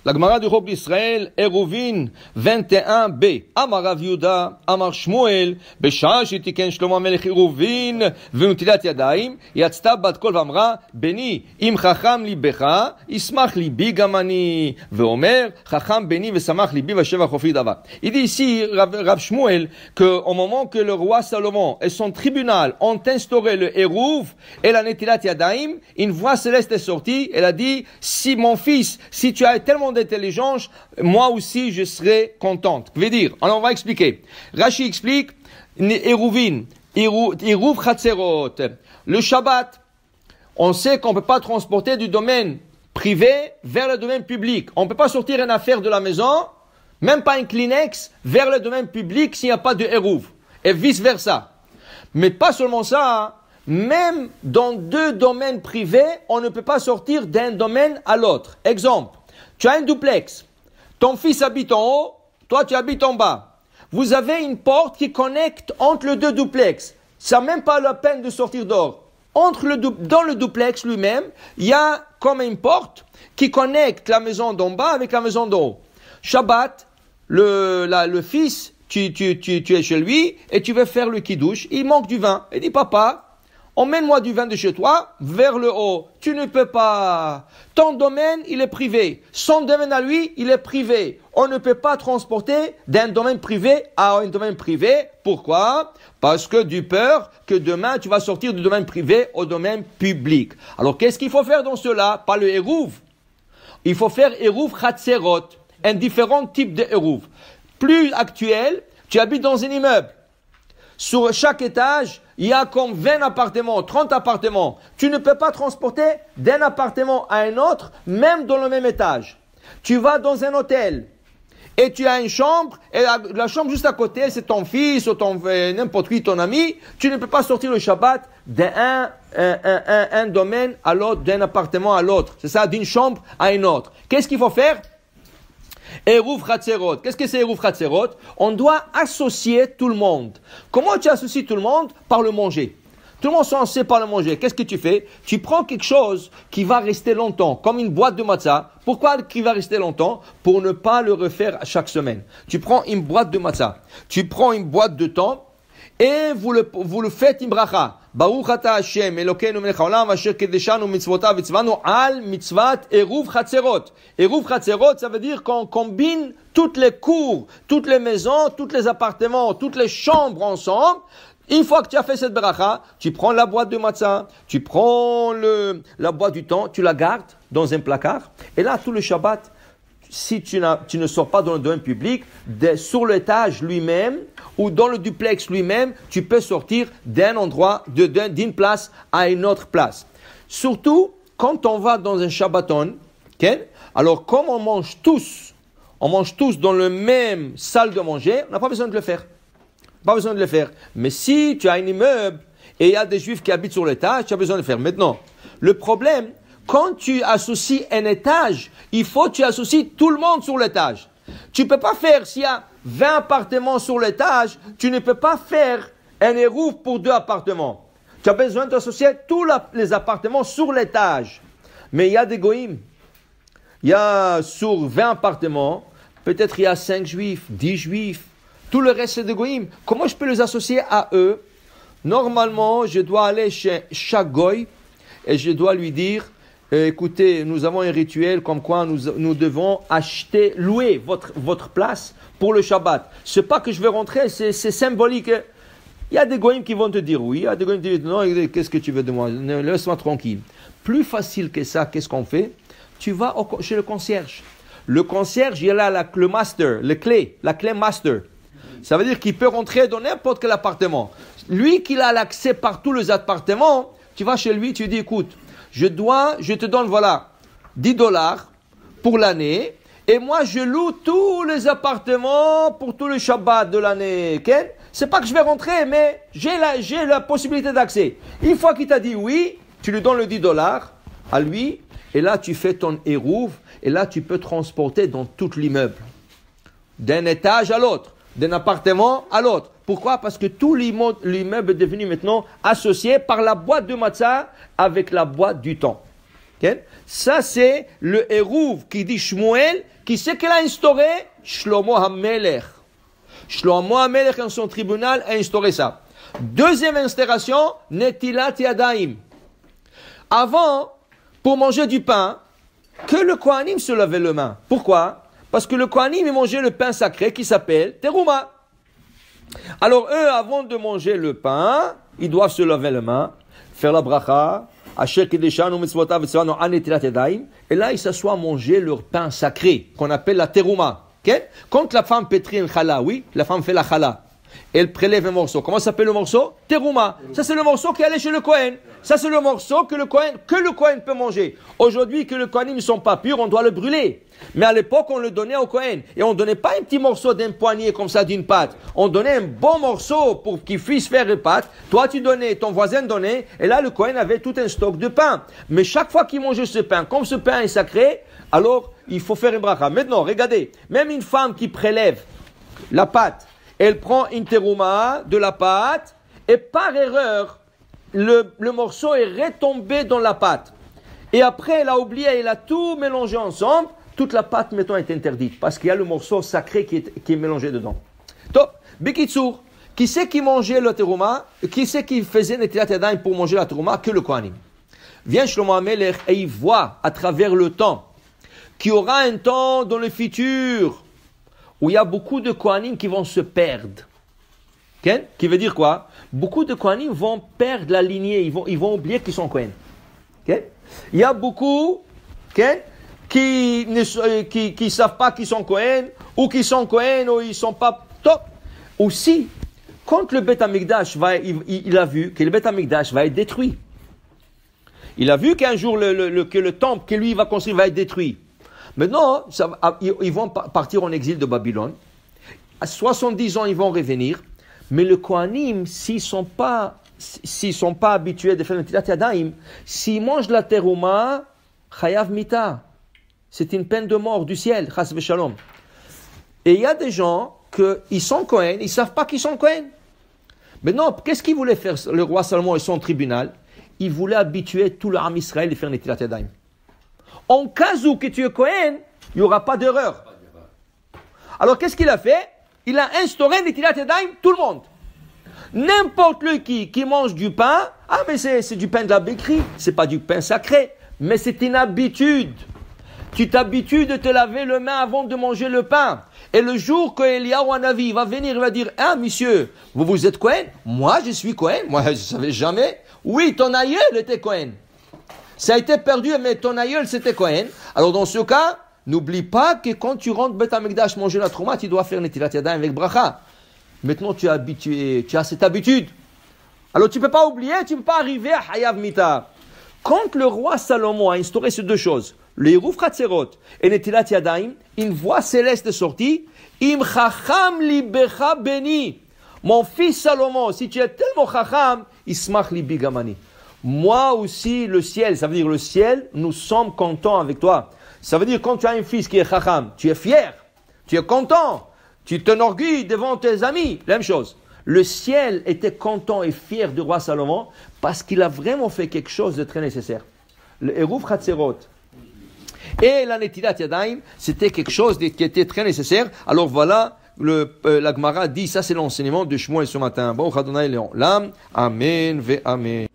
La Gemara du Rob d'Israël, Eruvin 21b. Amar Rav Yehuda, Amar Shmuel, Beshah shetiken Shlomo Melech Eruvin, v'nutilat yadayim, yatzta bat kol v'amra, Beni im chacham libecha, ismach libi gamani, ve'omer, chacham beni v'samach libi v'shev achofi dava. Il dit ici, Rav Shmuel, qu'au moment que le roi Salomon et son tribunal ont instauré le Eruv et la netilat yadayim, une voix céleste est sortie, elle a dit, si mon fils, si tu as tellement d'intelligence, moi aussi je serai contente. Que veut dire? Alors on va expliquer. Rashi explique, Eruvin, Eruv Chatzerot. Le Shabbat, on sait qu'on ne peut pas transporter du domaine privé vers le domaine public. On ne peut pas sortir une affaire de la maison, même pas un Kleenex, vers le domaine public s'il n'y a pas de Eruv. Et vice versa. Mais pas seulement ça, même dans deux domaines privés, on ne peut pas sortir d'un domaine à l'autre. Exemple, tu as un duplex. Ton fils habite en haut, toi tu habites en bas. Vous avez une porte qui connecte entre les deux duplex. Ça n'a même pas la peine de sortir dehors. Dans le duplex lui-même, il y a comme une porte qui connecte la maison d'en bas avec la maison d'en haut. Shabbat, le fils, tu es chez lui et tu veux faire le kiddush, il manque du vin. Il dit, papa, emmène-moi du vin de chez toi vers le haut. Tu ne peux pas. Ton domaine, il est privé. Son domaine à lui, il est privé. On ne peut pas transporter d'un domaine privé à un domaine privé. Pourquoi? Parce que du peur que demain, tu vas sortir du domaine privé au domaine public. Alors, qu'est-ce qu'il faut faire dans cela? Pas le Eruv. Il faut faire Eruv Chatzerot. Un différent type de Eruv. Plus actuel, tu habites dans un immeuble. Sur chaque étage, il y a comme 20 appartements, 30 appartements. Tu ne peux pas transporter d'un appartement à un autre, même dans le même étage. Tu vas dans un hôtel et tu as une chambre, et la chambre juste à côté, c'est ton fils ou n'importe qui, ton ami. Tu ne peux pas sortir le Shabbat d'un domaine à l'autre, d'un appartement à l'autre. C'est ça, d'une chambre à une autre. Qu'est-ce qu'il faut faire? Eruv Chatzerot. Qu'est-ce que c'est Eruv Chatzerot? On doit associer tout le monde. Comment tu associes tout le monde? Par le manger. Tout le monde est censé par le manger. Qu'est-ce que tu fais? Tu prends quelque chose qui va rester longtemps, comme une boîte de matzah. Pourquoi qui va rester longtemps? Pour ne pas le refaire chaque semaine. Tu prends une boîte de matzah. Tu prends une boîte de thon et vous le faites une bracha. Baruch ata Hashem Elokeinu melech haolam asher kedeshanu mitzvotav v'tzvanu al mitzvat Eruv Chatzerot. Eruv Chatzerot, ça veut dire qu'on combine toutes les cours, toutes les maisons, tous les appartements, toutes les chambres ensemble. Une fois que tu as fait cette bracha, tu prends la boîte de matzah, tu prends la boîte du thon, tu la gardes dans un placard. Et là, tout le Shabbat, si tu ne sors pas dans le domaine public, sur l'étage lui-même ou dans le duplex lui-même, tu peux sortir d'un endroit, d'une place à une autre place. Surtout, quand on va dans un Shabbaton, okay? Alors comme on mange tous dans le même salle de manger, on n'a pas besoin de le faire. Pas besoin de le faire. Mais si tu as un immeuble et il y a des Juifs qui habitent sur l'étage, tu as besoin de le faire. Maintenant, le problème, quand tu associes un étage, il faut que tu associes tout le monde sur l'étage. Tu ne peux pas faire, s'il y a 20 appartements sur l'étage, tu ne peux pas faire un Eruv pour 2 appartements. Tu as besoin d'associer tous les appartements sur l'étage. Mais il y a des goïms. Il y a sur 20 appartements, peut-être il y a 5 Juifs, 10 Juifs. Tout le reste, c'est des goïms. Comment je peux les associer à eux? Normalement, je dois aller chez chaque goï et je dois lui dire, écoutez, nous avons un rituel comme quoi nous devons louer votre place pour le Shabbat. C'est pas que je vais rentrer, c'est symbolique. Il y a des goïms qui vont te dire oui, il y a des goïms qui vont te dire non, qu'est-ce que tu veux de moi? Laisse-moi tranquille. Plus facile que ça, qu'est-ce qu'on fait? Tu vas chez le concierge. Le concierge, il a le master, la clé master. Ça veut dire qu'il peut rentrer dans n'importe quel appartement. Lui qui a l'accès par tous les appartements, tu vas chez lui, tu lui dis, écoute, je te donne, voilà, $10 pour l'année, et moi je loue tous les appartements pour tout le Shabbat de l'année. Okay? C'est pas que je vais rentrer, mais j'ai la possibilité d'accès. Une fois qu'il t'a dit oui, tu lui donnes le $10 à lui, et là tu fais ton Eruv, et là tu peux transporter dans tout l'immeuble. D'un étage à l'autre. D'un appartement à l'autre. Pourquoi? Parce que tout l'immeuble est devenu maintenant associé par la boîte de matzah avec la boîte du thon. Okay? Ça, c'est le Hérouv qui dit Shmuel, qui sait qu'il a instauré Shlomo HaMelech. Shlomo HaMelech, en son tribunal, a instauré ça. Deuxième instauration, Netilat Yadayim. Avant, pour manger du pain, que le Kohanim se lavait les mains. Pourquoi? Parce que le Kohanim, il mangeait le pain sacré qui s'appelle Teruma. Alors eux, avant de manger le pain, ils doivent se laver les mains, faire la bracha, et là, ils s'assoient à manger leur pain sacré, qu'on appelle la Teruma. Okay? Quand la femme pétrit un challah, oui, la femme fait la challah. Elle prélève un morceau. Comment s'appelle le morceau? Teruma. Ça, c'est le morceau qui est allé chez le Kohen. Ça, c'est le morceau que le Kohen peut manger. Aujourd'hui, que le Kohanim ne sont pas purs, on doit le brûler. Mais à l'époque, on le donnait au Kohen. Et on ne donnait pas un petit morceau d'un poignet comme ça d'une pâte. On donnait un bon morceau pour qu'il puisse faire une pâte. Toi, tu donnais, ton voisin donnait. Et là, le Kohen avait tout un stock de pain. Mais chaque fois qu'il mangeait ce pain, comme ce pain est sacré, alors il faut faire une bracha. Maintenant, regardez, même une femme qui prélève la pâte, elle prend une terouma de la pâte et par erreur, le morceau est retombé dans la pâte. Et après, elle a oublié, elle a tout mélangé ensemble. Toute la pâte, mettons, est interdite parce qu'il y a le morceau sacré qui est mélangé dedans. Top. Bekitsour, qui c'est qui mangeait la terouma? Qui c'est qui faisait Netilat Yadayim pour manger la terouma? Que le Kohanim. Vient Shlomo HaMelech et il voit à travers le temps qu'il y aura un temps dans le futur où il y a beaucoup de Kohanim qui vont se perdre. Okay? Qui veut dire quoi? Beaucoup de Kohanim vont perdre la lignée, ils vont oublier qu'ils sont Kohen. Okay? Il y a beaucoup qui ne savent pas qu'ils sont Kohen, ou qui sont Kohen, ou ils ne sont pas top. Aussi, quand le Beth Amikdash il a vu que le Beth Amikdash va être détruit. Il a vu qu'un jour que le temple que lui va construire va être détruit. Maintenant, ils vont partir en exil de Babylone. À 70 ans, ils vont revenir. Mais le Kohanim, s'ils ne sont pas habitués de faire le Netilat Yadayim, s'ils mangent la terouma, chayav mita. C'est une peine de mort du ciel, chas v'shalom. Et il y a des gens qui sont Kohen, ils ne savent pas qu'ils sont Kohen. Maintenant, qu'est-ce qu'il voulait faire le roi Salomon et son tribunal? Il voulait habituer tout le Ham Israël à faire le Netilat Yadayim. En cas où que tu es Kohen, il n'y aura pas d'erreur. Alors qu'est-ce qu'il a fait? Il a instauré Netilat Yadayim, tout le monde. N'importe qui mange du pain, mais c'est du pain de la béquerie, c'est pas du pain sacré, mais c'est une habitude. Tu t'habitues de te laver les mains avant de manger le pain. Et le jour que Eliyahu Hanavi va venir, il va dire, monsieur, vous êtes Kohen? Moi, je suis Kohen. Moi, je ne savais jamais. Oui, ton aïeul était Kohen. Ça a été perdu, mais ton aïeul, c'était Kohen. Alors, dans ce cas, n'oublie pas que quand tu rentres Beth Amikdash manger la trouma, tu dois faire Netilat Yadayim avec bracha. Maintenant, tu as cette habitude. Alors, tu ne peux pas oublier, tu ne peux pas arriver à Hayav Mita. Quand le roi Salomon a instauré ces deux choses, le Hérouv Chatzerot et Netilat Yadayim, une voix céleste est sortie. Im chacham libecha beni. Mon fils Salomon, si tu es tellement chacham, ismach libi gamani. Moi aussi, le ciel, ça veut dire le ciel, nous sommes contents avec toi. Ça veut dire quand tu as un fils qui est chacham, tu es fier, tu es content, tu t'enorgueilles devant tes amis. La même chose. Le ciel était content et fier du roi Salomon parce qu'il a vraiment fait quelque chose de très nécessaire. Le Hérouv Chatzerot et la Netilat Yadayim, c'était quelque chose qui était très nécessaire. Alors voilà, la Gemara dit, ça c'est l'enseignement de Shmuel ce matin. Bon, Adonai Léon, l'âme, Amen ve Amen.